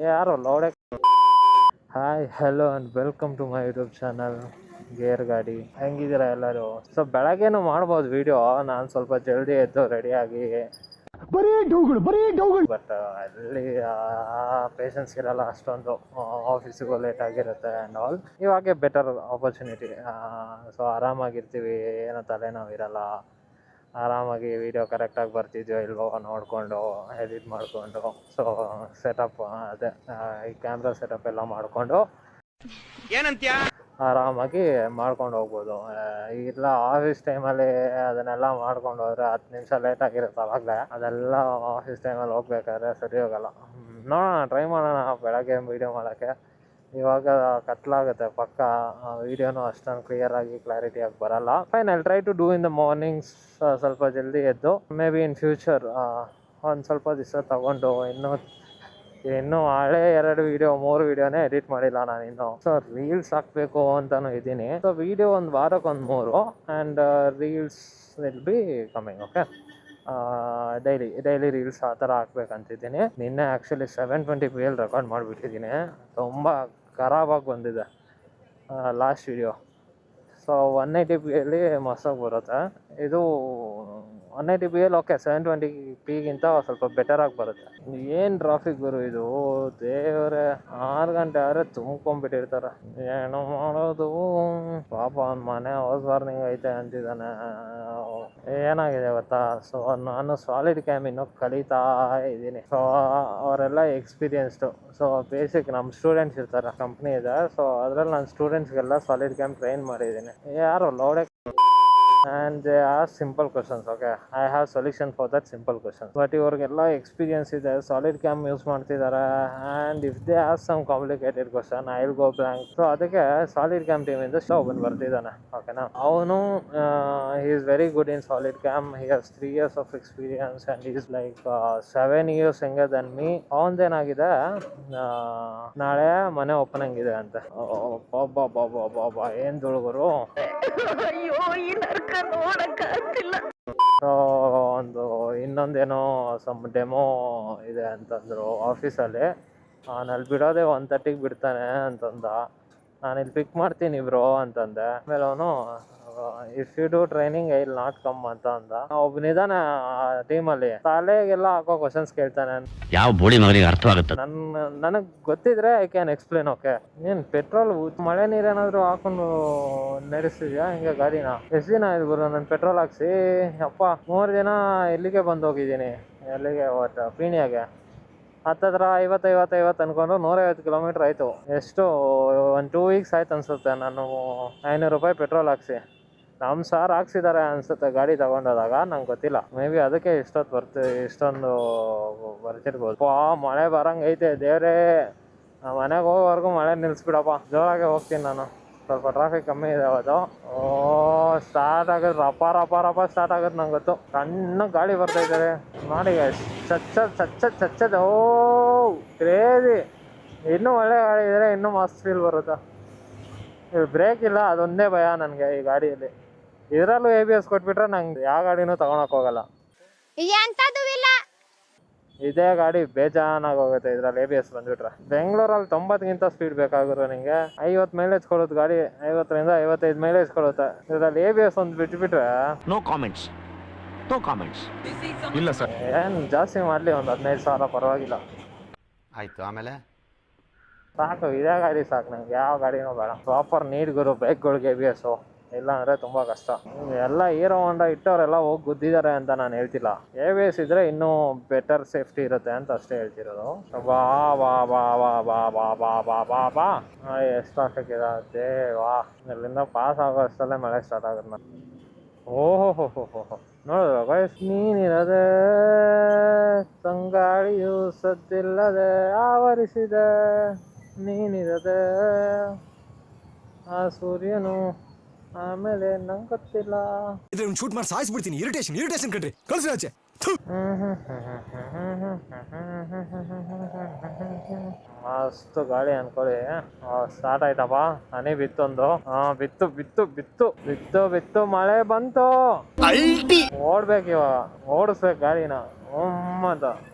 ಯಾರು ಲೌಡೆ. Hi hello and welcome to my YouTube channel gear ಗಾಡಿ. ಹೆಂಗಿದ್ದೀರಾ ಎಲ್ಲರೂ? ಸೊ ಬೆಳಗ್ಗೆನೂ ಮಾಡ್ಬೋದು ವಿಡಿಯೋ, ನಾನು ಸ್ವಲ್ಪ ಜಲ್ದಿ ಎದ್ದು ರೆಡಿಯಾಗಿ, ಬಟ್ ಅಲ್ಲಿ ಪೇಷನ್ಸ್ ಇರಲ್ಲ ಅಷ್ಟೊಂದು, ಆಫೀಸಿಗೂ ಲೇಟ್ ಆಗಿರುತ್ತೆ ಆ್ಯಂಡ್ ಆಲ್. ಇವಾಗೆ ಬೆಟರ್ ಆಪರ್ಚುನಿಟಿ. ಸೊ ಆರಾಮಾಗಿರ್ತೀವಿ, ಏನೋ ತಲೆನೋವು ಇರಲ್ಲ, ಆರಾಮಾಗಿ ವಿಡಿಯೋ ಕರೆಕ್ಟಾಗಿ ಬರ್ತಿದ್ಯೋ ಇಲ್ವೋ ನೋಡಿಕೊಂಡು ಎಡಿಟ್ ಮಾಡಿಕೊಂಡು, ಸೊ ಸೆಟಪ್ ಅದೇ ಈ ಕ್ಯಾಮ್ರಾ ಸೆಟಪ್ ಎಲ್ಲ ಮಾಡಿಕೊಂಡು ಏನಂತ್ಯ ಆರಾಮಾಗಿ ಮಾಡ್ಕೊಂಡು ಹೋಗ್ಬೋದು. ಇಲ್ಲ ಆಫೀಸ್ ಟೈಮಲ್ಲಿ ಅದನ್ನೆಲ್ಲ ಮಾಡ್ಕೊಂಡು ಹೋದರೆ 10 ನಿಮಿಷ ಲೇಟ್ ಆಗಿರುತ್ತೆ. ಆವಾಗಲೇ ಅದೆಲ್ಲ ಆಫೀಸ್ ಟೈಮಲ್ಲಿ ಹೋಗ್ಬೇಕಾದ್ರೆ ಸರಿ ಹೋಗಲ್ಲ. ನೋಡೋಣ, ಟ್ರೈ ಮಾಡೋಣ ಬೆಳಗ್ಗೆ ವೀಡಿಯೋ ಮಾಡೋಕ್ಕೆ. ಇವಾಗ ಕತ್ಲಾಗುತ್ತೆ ಪಕ್ಕ, ವೀಡಿಯೋನು ಅಷ್ಟೊಂದು ಕ್ಲಿಯರಾಗಿ ಕ್ಲಾರಿಟಿಯಾಗಿ ಬರಲ್ಲ. Fine, I try to do in the mornings. ಸ್ವಲ್ಪ ಜಲ್ದಿ ಎದ್ದು ಮೇ ಬಿ ಇನ್ ಫ್ಯೂಚರ್ ಒಂದು ಸ್ವಲ್ಪ ದಿವಸ ತಗೊಂಡು ಇನ್ನೂ ಹಳೆ 3 ವೀಡಿಯೋನೇ ಎಡಿಟ್ ಮಾಡಿಲ್ಲ ನಾನು ಇನ್ನೂ. ಸೊ ರೀಲ್ಸ್ ಹಾಕಬೇಕು ಅಂತಲೂ ಇದ್ದೀನಿ. ಸೊ ವೀಡಿಯೋ ಒಂದು ವಾರಕ್ಕೆ 3 and reels will be coming. Okay, daily reels ಆ ಥರ ಹಾಕ್ಬೇಕಂತಿದ್ದೀನಿ. ನಿನ್ನೆ ಆ್ಯಕ್ಚುಲಿ 720p ರೆಕಾರ್ಡ್ ಮಾಡಿಬಿಟ್ಟಿದ್ದೀನಿ. ತುಂಬ ಖರಾಬಾಗಿ ಬಂದಿದೆ ಲಾಸ್ಟ್ ವೀಡಿಯೋ. ಸೊ 180p ಮಸ್ತಾಗಿ ಬರುತ್ತೆ. ಇದು 180p ಓಕೆ, 720pಗಿಂತ ಸ್ವಲ್ಪ ಬೆಟರಾಗಿ ಬರುತ್ತೆ. ಏನು ಟ್ರಾಫಿಕ್ ಗುರು ಇದು, ದೇವರೇ! 6 ಗಂಟೆ ಆದರೆ ತುಂಬ್ಕೊಂಡ್ಬಿಟ್ಟಿರ್ತಾರೆ. ಏನು ಮಾಡೋದು ಪಾಪ, ಅವ್ನ ಮನೆ ಹೌಸ್ ವಾರ್ನಿಂಗ್ ಐತೆ ಅಂತಿದ್ದಾನೆ. ಏನಾಗಿದೆ ಗೊತ್ತಾ, ಸೊ ನಾನು ಸಾಲಿಡ್ ಕ್ಯಾಮ್ ಇನ್ನೂ ಕಲಿತಾ ಇದ್ದೀನಿ. ಸೊ ಅವರೆಲ್ಲ ಎಕ್ಸ್ಪೀರಿಯನ್ಸ್ಡು. ಸೊ ಬೇಸಿಕ್ ನಮ್ಮ ಸ್ಟೂಡೆಂಟ್ಸ್ ಇರ್ತಾರೆ, ಕಂಪ್ನಿ ಇದೆ. ಸೊ ಅದರಲ್ಲಿ ನಾನು ಸ್ಟೂಡೆಂಟ್ಸ್ಗೆಲ್ಲ ಸಾಲಿಡ್ ಕ್ಯಾಮ್ ಟ್ರೈನ್ ಮಾಡಿದ್ದೀನಿ. ಯಾರು ಲೌಡೆ. And they ask simple questions. Okay, I have solution for that simple question. But ಇವ್ರಿಗೆಲ್ಲ ಎಕ್ಸ್ಪೀರಿಯನ್ಸ್ ಇದೆ, ಸಾಲಿಡ್ ಕ್ಯಾಮ್ ಯೂಸ್ ಮಾಡ್ತಿದ್ದಾರೆ. And if they ask some complicated question I will go blank. So ಅದಕ್ಕೆ solid cam ಟೀಮಿಂದ ಒಬ್ಬನು ಬರ್ತಿದ್ದಾನೆ. ಓಕೆನಾ, ಅವನು he is very good in solid cam. He has 3 years of experience and is like 7 years younger than me. ಅವನದೇನಾಗಿದೆ, ನಾಳೆ ಮನೆ opening ಇದೆ ಅಂತೆ. ಬಾಬಾ ಏನು ದುಡುಗರು. ಸೊ ಇನ್ನೊಂದೇನೋ ಸಮ್ ಡೆಮೋ ಇದೆ ಅಂತಂದರು ಆಫೀಸಲ್ಲಿ. ಅಲ್ಲಿ ಬಿಡೋದೇ 1:30ಗೆ ಬಿಡ್ತಾನೆ ಅಂತಂದ. ನಾನು ಇಲ್ಲಿ ಪಿಕ್ ಮಾಡ್ತೀನಿ ಬ್ರೋ ಅಂತಂದೆ. ಆಮೇಲೆ ಅವನು if you do training I will not come ಅಂತ ಅಂದ. ಒಬ್ಬನಿದಾನೆ ಟೀಮಲ್ಲಿ, ತಲೆಗೆಲ್ಲ ಹಾಕೋ ಕ್ವಶನ್ಸ್ ಕೇಳ್ತಾನೆ. ಯಾವ ಬೋಳಿ ಮಗನಿಗೆ ಅರ್ಥವಾಗುತ್ತೆ? ನನಗೆ ಗೊತ್ತಿದ್ರೆ ಐ ಕ್ಯಾನ್ ಎಕ್ಸ್ಪ್ಲೇನ್. ಓಕೆ, ಏನು ಪೆಟ್ರೋಲ್ ಮಳೆ ನೀರೇನಾದರೂ ಹಾಕೊಂಡು ನಡೆಸ್ತಿದ್ಯಾ ಹಿಂಗೆ ಗಾಡಿನ? ಎಷ್ಟು ದಿನ ಆಯ್ತು ಗುರು ನಾನು ಪೆಟ್ರೋಲ್ ಹಾಕ್ಸಿ? ಅಪ್ಪ 3 ದಿನ ಇಲ್ಲಿಗೆ ಬಂದು ಹೋಗಿದ್ದೀನಿ. ಎಲ್ಲಿಗೆ? ಒಟ್ಟು ಪೀಣ್ಯಾಗೆ. ಹತ್ತತ್ರ 50 ಅನ್ಕೊಂಡು 150 ಕಿಲೋಮೀಟ್ರ್ ಆಯಿತು. ಎಷ್ಟು, ಒಂದು 2 weeks ಆಯ್ತು ಅನಿಸುತ್ತೆ ನಾನು 500 ರೂಪಾಯಿ ಪೆಟ್ರೋಲ್ ಹಾಕ್ಸಿ. ನಮ್ಮ ಸಾರ್ ಹಾಕ್ಸಿದ್ದಾರೆ ಅನಿಸುತ್ತೆ ಗಾಡಿ ತೊಗೊಂಡೋದಾಗ, ನಂಗೆ ಗೊತ್ತಿಲ್ಲ. ಮೇ ಬಿ ಅದಕ್ಕೆ ಇಷ್ಟೊಂದು ಬರ್ತಿರ್ಬೋದು. ಮಳೆ ಬರಂಗೆ ಐತೆ ದೇವ್ರೇ. ಮನೆಗೆ ಹೋಗೋವರೆಗೂ ಮಳೆ ನಿಲ್ಲಿಸ್ಬಿಡಪ್ಪ. ಜೋರಾಗೆ ಹೋಗ್ತೀನಿ ನಾನು, ಸ್ವಲ್ಪ ಟ್ರಾಫಿಕ್ ಕಮ್ಮಿ ಇದೆ ಅವತ್ತು. ಸ್ಟಾರ್ಟ್ ಆಗೋದು ರಪ ಸ್ಟಾರ್ಟ್ ಆಗೋದು ನಂಗೆ ಗೊತ್ತು. ಸಣ್ಣ ಗಾಡಿ ಬರ್ತೈತೆ ನೋಡಿ, ಚಚ್ಚದ. ಓ ಕ್ರೇಜಿ. ಇನ್ನೂ ಒಳ್ಳೆ ಗಾಡಿ ಇದ್ರೆ ಇನ್ನೂ ಮಸ್ತ್ ಫೀಲ್ ಬರುತ್ತೆ. ಇದು ಬ್ರೇಕ್ ಇಲ್ಲ, ಅದೊಂದೇ ಭಯ ನನಗೆ ಈ ಗಾಡಿಯಲ್ಲಿ. ಇದರಲ್ಲೂ ABS ಕೊಟ್ಬಿಟ್ರೆ ನಂಗೆ ಯಾವ ಗಾಡಿನೂ ತಗೊಳಕ್ ಹೋಗಲ್ಲ. ಇದೇ ಗಾಡಿ ಬೇಜಾನಾಗಿ ಹೋಗುತ್ತೆ ಇದರಲ್ಲಿ ABS ಬಂದ್ಬಿಟ್ರೆ. ಬೆಂಗಳೂರಲ್ಲಿ 90ಗಿಂತ ಸ್ಪೀಡ್ ಬೇಕಾಗಿರೋ ನಿಂಗೆ 50 ಮೈಲೇಜ್ ಕೊಡುತ್ತೆ ಗಾಡಿ, 50ರಿಂದ 55 ಮೈಲೇಜ್ ಕೊಡುತ್ತೆ. ಇದರಲ್ಲಿ ABS ಒಂದು ಬಿಟ್ಬಿಟ್ರೆ ನೋ ಕಾಮೆಂಟ್ಸ್. ಇಲ್ಲ ಸರ್, ಏನು ಜಾಸ್ತಿ ಮಾಡಲಿ, ಒಂದು 15,000 ಪರವಾಗಿಲ್ಲ. ಆಯ್ತು, ಆಮೇಲೆ ಸಾಕು, ಇದೇ ಗಾಡಿ ಸಾಕು ನಂಗೆ, ಯಾವ ಗಾಡಿನೂ ಬೇಡ. ಪ್ರಾಪರ್ ನೀಡ್ ಗುರು ಬೈಕ್ಗಳಿಗೆ ABS. ಇಲ್ಲ ಅಂದರೆ ತುಂಬ ಕಷ್ಟ. ಎಲ್ಲ ಹೀರೋ ಹೋಂಡಾ ಇಟ್ಟವರೆಲ್ಲ ಹೋಗಿ ಗುದ್ದಿದ್ದಾರೆ ಅಂತ ನಾನು ಹೇಳ್ತಿಲ್ಲ. ABS ಇದ್ದರೆ ಇನ್ನೂ ಬೆಟರ್ ಸೇಫ್ಟಿ ಇರುತ್ತೆ ಅಂತ ಅಷ್ಟೇ ಹೇಳ್ತಿರೋದು. ಬಾ ಬಾ ಬಾ ಬಾ ಬಾ ಬಾ ಬಾ ಬಾ ಬಾ ಬಾ ಎಷ್ಟು ಟ್ರಾಫಿಕ್ ಇರುತ್ತೆ ವಾ. ಇಲ್ಲಿಂದ ಪಾಸ್ ಆಗೋ ಅಷ್ಟಲ್ಲೇ ಮಳೆ ಸ್ಟಾರ್ಟ್ ಆಗುತ್ತೆ ನಾನು. ಓಹೋ ನೋಡಿದ್ರ ವಯಸ್ಸು ನೀನಿರದೆ ತಂಗಾಳಿಯು ಸದ್ದಿಲ್ಲದೆ ಆವರಿಸಿದೆ, ನೀನಿರದೆ ಆ ಸೂರ್ಯನು ಆಮೇಲೆ ನಂಗೆ ಗೊತ್ತಿಲ್ಲ. ಶೂಟ್ ಮಾಡಿ ಸಾಯಿಸ್ಬಿಡ್ತೀನಿ. ಇರಿಟೇಷನ್ ಕಣ್ರಿ, ಕಳ್ಸಿ ಆಚೆ. ಮಸ್ತು ಗಾಡಿ ಅನ್ಕೊಳ್ಳಿ. ಸ್ಟಾರ್ಟ್ ಆಯ್ತಪ್ಪ, ಹನಿ ಬಿತ್ತೊಂದು. ಬಿತ್ತು ಮಳೆ ಬಂತು. ಓಡ್ಬೇಕು ಇವಾಗ, ಓಡಿಸ್ಬೇಕು ಗಾಡಿನ. ಅಂತ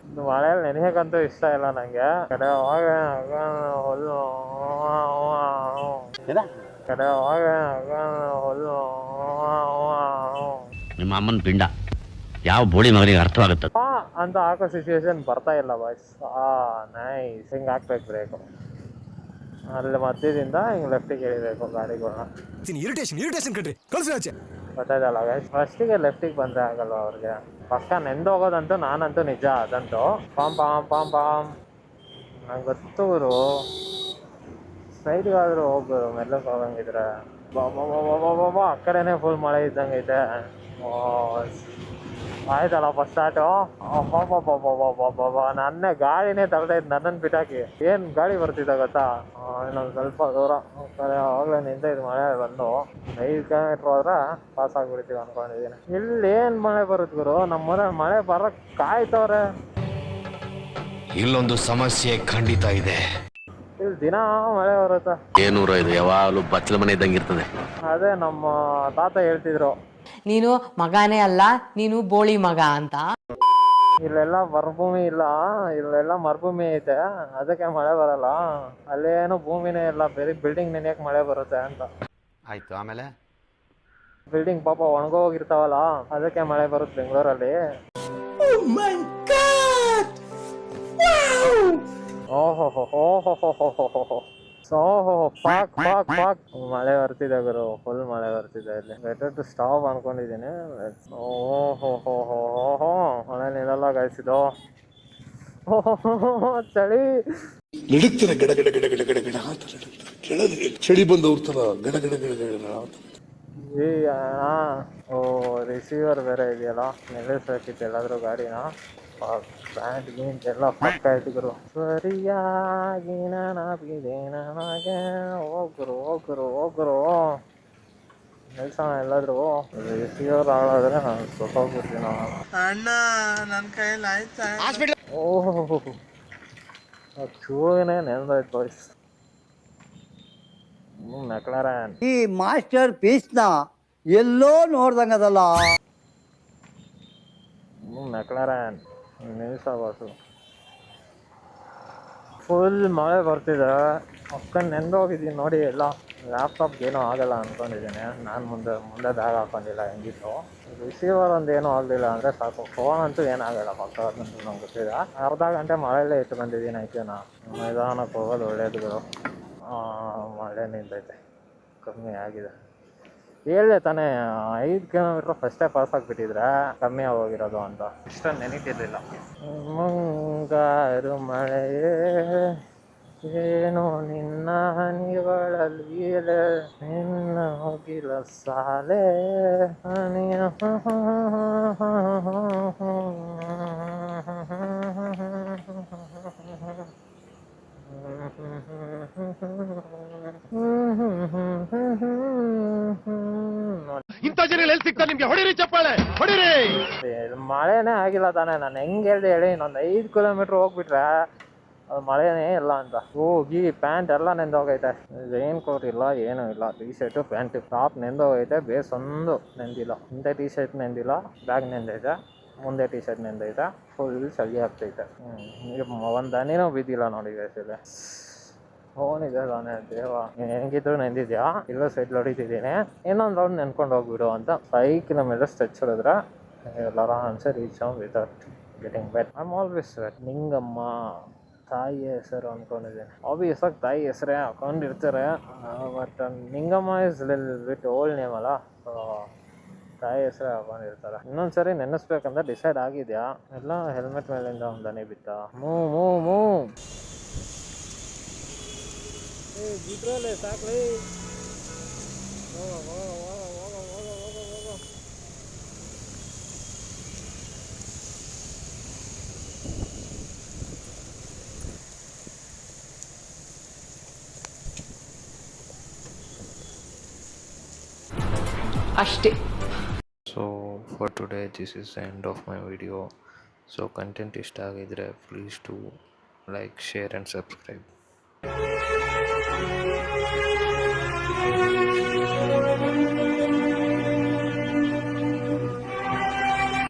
ಮಳೆಯಲ್ಲಿ ನೆನೆಯಕ್ಕಂತೂ ಇಷ್ಟ ಇಲ್ಲ ನಂಗೆ. ಕಡೆ ಹೋಗ ಹೊಲ್ಲು ಕಡೆ ಹೋಗ ಹೊಲ್ಲು ನಿಮ್ಮ ಅಮ್ಮನ ಪಿಂಡ ಯಾವ ಬೋಳಿ ಮಗನಿಗೆ ಅರ್ಥವಾಗುತ್ತೆ ಅಂತ ಹಾಕೋ ಸಿಚುವೇಶನ್ ಬರ್ತಾ ಇಲ್ಲ ಬಾಯ್ಸ್. ನೈಸ್. ಹಿಂಗೆ ಹಾಕ್ಬೇಕು ಬ್ರೇಕು. ಅಲ್ಲಿ ಮಧ್ಯದಿಂದ ಹಿಂಗೆ ಲೆಫ್ಟಿಗೆ ಎಳಿಬೇಕು ಗಾಡಿಗಳನ್ನ. ಇರಿಟೇಷನ್ ಕಣ್ರಿ, ಕಳ್ಸಿ ಆಚೆ. ಗೊತ್ತಾಯ್ತಲ್ಲ ಗೈಸ್, ಫಸ್ಟಿಗೆ ಲೆಫ್ಟಿಗೆ ಬಂದರೆ ಆಗಲ್ವ ಅವ್ರಿಗೆ. ಪಕ್ಕ ನೆಂದೋಗೋದಂತೂ ನಾನಂತೂ ನಿಜ, ಅದಂತೂ ಪಾಮ್ ಪಾಮ್ ಪಾಮ್ ಪಾಮ್ ನಂಗೆ ಗೊತ್ತು ಗುರು. ಸೈಡ್ಗಾದರೂ ಹೋಗ್ಬೋದು, ಮೆಲ್ಲಕ್ಕೆ ಹೋಗಂಗಿದ್ರೆ. ಬಾ ಆ ಕಡೆನೇ ಫುಲ್ ಮಳೆ ಇದ್ದಂಗೆ ಐತೆ. ಆಯ್ತಲ್ಲಪ್ಪ ಸ್ಟಾರ್ಟು. ನನ್ನೇ ಗಾಡಿನೇ ತಳ್ದೈತೆ, ನನ್ನನ್ನು ಬಿಟ್ಟಾಕಿ. ಏನು ಗಾಡಿ ಬರ್ತಿದ್ದ ಗೊತ್ತಾ, ಇನ್ನೊಂದು ಸ್ವಲ್ಪ ದೂರ ಆವಾಗಲೇ ನಿಂತೈದು ಮಳೆ ಬಂದು 5 ಕಿಲೋಮೀಟ್ರ್ ಹೋದ್ರೆ ಪಾಸ್ ಆಗಿಬಿಡ್ತೀವಿ ಅಂದ್ಕೊಂಡಿದ್ದೀನಿ. ಇಲ್ಲೇನು ಮಳೆ ಬರುತ್ತೆ ಗುರು, ನಮ್ಮ ಮಳೆ ಬರೋಕ್ಕೆ ಕಾಯ್ತವ್ರೆ. ಇಲ್ಲೊಂದು ಸಮಸ್ಯೆ ಖಂಡಿತ ಇದೆ. ಇಲ್ಲಿ ದಿನ ಮಳೆ ಬರುತ್ತೆ. ಏನೂರ ಇದು ಯಾವಾಗಲೂ ಬಚ್ಚಲ ಮನೆ ಇದ್ದಂಗೆ ಇರ್ತದೆ. ಅದೇ ನಮ್ಮ ತಾತ ಹೇಳ್ತಿದ್ರು, ನೀನು ಮಗನೇ ಅಲ್ಲ, ನೀನು ಬೋಳಿ ಮಗ ಅಂತ. ಇಲ್ಲೆಲ್ಲ ಮರುಭೂಮಿ ಇಲ್ಲ, ಇಲ್ಲೆಲ್ಲ ಮರುಭೂಮಿ ಐತೆ, ಅದಕ್ಕೆ ಮಳೆ ಬರಲ್ಲ. ಅಲ್ಲೇನು ಭೂಮಿನೇ ಇಲ್ಲ, ಬೇರೆ ಬಿಲ್ಡಿಂಗ್ ನೆನೆಯಕ್ಕೆ ಮಳೆ ಬರುತ್ತೆ ಅಂತ. ಆಯ್ತು, ಆಮೇಲೆ ಬಿಲ್ಡಿಂಗ್ ಪಾಪ ಒಣಗೋಗಿರ್ತಾವಲ್ಲ, ಅದಕ್ಕೆ ಮಳೆ ಬರುತ್ತೆ ಬೆಂಗಳೂರಲ್ಲಿ. ಪಾಕ್ ಮಳೆ ಬರ್ತಿದೆ ಗುರು, ಫುಲ್ ಮಳೆ ಬರ್ತಿದೆ ಇಲ್ಲಿ. ಬೆಟರ್ ಟು ಸ್ಟಾಪ್ ಅನ್ಕೊಂಡಿದ್ದೀನಿ. ಮಳೆ ನಿಲ್ಲಲ್ಲ ಗಾಯಿಸಿದ್ದು. ಚಳಿ ನಡುತ್ತಾರೆ ಗಡ ಗಡ ಗಡ ಗಡ ಗಡ ಗಡ ಅಂತ ಕೆಳಗೆ ಚಳಿ ಬಂದವ್ರ ತರ ಗಡ ಗಡ ಗಡ ಗಡ ಅಂತ. ರಿಸೀವರ್ ಬೇರೆ ಇದೆಯಲ್ಲ, ನಿಲ್ಲಿಸ್ಬೇಕಿತ್ತು ಎಲ್ಲಾದ್ರೂ ಗಾಡಿನ. ಪ್ಯಾಂಟ್ ಗೀಂಟ್ ಎಲ್ಲ ಪಕ್ಕ ಇಟ್ಗುರು. ಸರಿಯಾಗಿ ನನಗಿದೆ ನನಗೆ. ಹೋಗ್ರು ನಿಲ್ಸೋಣ ಎಲ್ಲಾದ್ರೂ. ರಿಸೀವರ್ ಆಳಾದ್ರೆ ನಾನು ಸೊತ್ತೋಗ್ಬಿಡ್ತೀನಿ ಅಣ್ಣ, ನನ್ನ ಕೈಯಲ್ಲಿ ಆಯ್ತಾ. ಚೂನೇ ನೆನ್ದೋಯ್ತು ಬಾಯ್ಸ್. ಮೆಕ್ಲಾರನ್ ಈ ಮಾಸ್ಟರ್ ಪೀಸ್ನ ಎಲ್ಲೋ ನೋಡ್ದಂಗದಲ್ಲ. ಮೆಕ್ಲಾರನ್ ನಿಲ್ಸಬಾರ್ದು. ಫುಲ್ ಮಳೆ ಬರ್ತಿದೆ, ಅಕ್ಕನ್ ನೆಂದೋಗಿದ್ದೀನಿ ನೋಡಿ. ಎಲ್ಲ ಲ್ಯಾಪ್ಟಾಪ್ಗೆ ಏನೂ ಆಗಲ್ಲ ಅಂದ್ಕೊಂಡಿದ್ದೀನಿ ನಾನು. ಮುಂದೆ ಬ್ಯಾಗ್ ಹಾಕೊಂಡಿಲ್ಲ, ಹೆಂಗಿತ್ತು. ರಿಸೀವರ್ ಒಂದು ಏನೂ ಆಗಲಿಲ್ಲ ಅಂದರೆ ಸಾಕು. ಫೋನ್ ಅಂತೂ ಏನಾಗಲ್ಲ ಪಕ್ಕ, ಅದಂತೂ ನಂಗೆ ಗೊತ್ತಿದೆ. ಅರ್ಧ ಗಂಟೆ ಮಳೆಯಲ್ಲೇ ಇಟ್ಟು ಬಂದಿದ್ದೀನಿ ಐತೆನಾ. ನಿಧಾನಕ್ಕೆ ಹೋಗೋದು ಒಳ್ಳೇದು. ಮಳೆ ನಿಂತೈತೆ, ಕಮ್ಮಿ ಆಗಿದೆ. ಹೇಳಿದೆ ತಾನೇ 5 ಕಿಲೋಮೀಟ್ರ್ ಫಸ್ಟೇ ಪಾಸ್ ಆಗಿಬಿಟ್ಟಿದ್ರೆ ಕಮ್ಮಿ ಆಗೋಗಿರೋದು ಅಂತ. ಇಷ್ಟೊಂದು ನೆನಪಿರಲಿಲ್ಲ. ಮುಂಗಾರು ಮಳೆಯೇ ಏನೋ ನಿನ್ನ ಹನಿಗಳಲ್ಲಿ ನಿನ್ನ ಹೋಗಿಲ್ಲ ಸಾಲೆ ಹನಿಯ. ಇಂಥ ಜನ ಎಲ್ಲಿ ಸಿಗ್ತಾರೆ ನಿಮ್ಗೆ? ಹೊಡಿರಿ ಚಪ್ಪಾಳೆ, ಹೊಡಿರಿ. ಮಳೆನೇ ಆಗಿಲ್ಲ ತಾನೇ, ನಾನು ಹೆಂಗೆ ಹೇಳ್ದೆ ಹೇಳಿ. ಇನ್ನೊಂದು 5 ಕಿಲೋಮೀಟ್ರ್ ಹೋಗ್ಬಿಟ್ರೆ ಅದು ಮಳೆನೇ ಇಲ್ಲ ಅಂತ. ಹೋಗಿ ಪ್ಯಾಂಟ್ ಎಲ್ಲ ನೆಂದೋಗೈತೆ. ರೈನ್ ಕೋಟ್ ಇಲ್ಲ, ಏನೂ ಇಲ್ಲ. ಟೀ ಶರ್ಟು ಪ್ಯಾಂಟ್ ಟಾಪ್ ನೆಂದೋಗೈತೆ, ಬೇಸ್ ಒಂದು ನೆಂದಿಲ್ಲ. ಹಿಂದೆ ಟೀ ಶರ್ಟ್ ನೆಂದಿಲ್ಲ, ಬ್ಯಾಗ್ ನೆಂದೈತೆ, ಮುಂದೆ ಟೀ ಶರ್ಟ್ ನೆಂದೈತೆ. ಫುಲ್ ಚಳಿ ಆಗ್ತೈತೆ. ಈಗ ಒಂದು ಹನಿನೂ ಬಿದ್ದಿಲ್ಲ ನೋಡಿ ಬೇಸಿದೆ. ಫೋನಿದೆ ತಾನೇ ದೇವ, ಹೆಂಗಿದ್ರು ನೆಂದಿದ್ಯಾ, ಇಲ್ಲೂ ಸೈಡ್ ಹೊಡಿತಿದ್ದೀನಿ. ಇನ್ನೊಂದು ರೌಂಡ್ ನೆನ್ಕೊಂಡು ಹೋಗ್ಬಿಡು ಅಂತ 5 ಕಿಲೋಮೀಟರ್ ಸ್ಟ್ರೆಚ್ ಹೊಡೆದ್ರೆ ಎಲ್ಲರ answer reach without getting wet. I am always wet. Ningamma ತಾಯಿ ಹೆಸರು ಅಂದ್ಕೊಂಡಿದ್ದೀನಿ. ಆಬ್ವಿಯಸ್ ಆಗಿ ತಾಯಿ ಹೆಸರೇ ಹಾಕೊಂಡಿರ್ತಾರೆ, ಬಟ್ ನಿಂಗಮ್ಮ ಇಸ್ ಲಿಲ್ ಬಿಟ್ ಓಲ್ಡ್ ನೇಮ್ ಅಲ್ಲ, ಸೊ ತಾಯಿ ಹೆಸರೇ ಹಾಕೊಂಡಿರ್ತಾರೆ. ಇನ್ನೊಂದ್ಸರಿ ನೆನೆಸ್ಬೇಕಂತ ಡಿಸೈಡ್ ಆಗಿದೆಯಾ. ಎಲ್ಲ ಹೆಲ್ಮೆಟ್ ಮೇಲಿಂದ ಒಂದು ದನಿ ಬಿತ್ತ. ಮೂ ಬಿಟ್ರಲ್ಲೇ ಸಾಕ್ಲಿ. ಹೋಗ. ಅಷ್ಟೇ. So for today this is the end of my video. So content ಇಷ್ಟ ಆಗಿದ್ರೆ please do like, share and subscribe.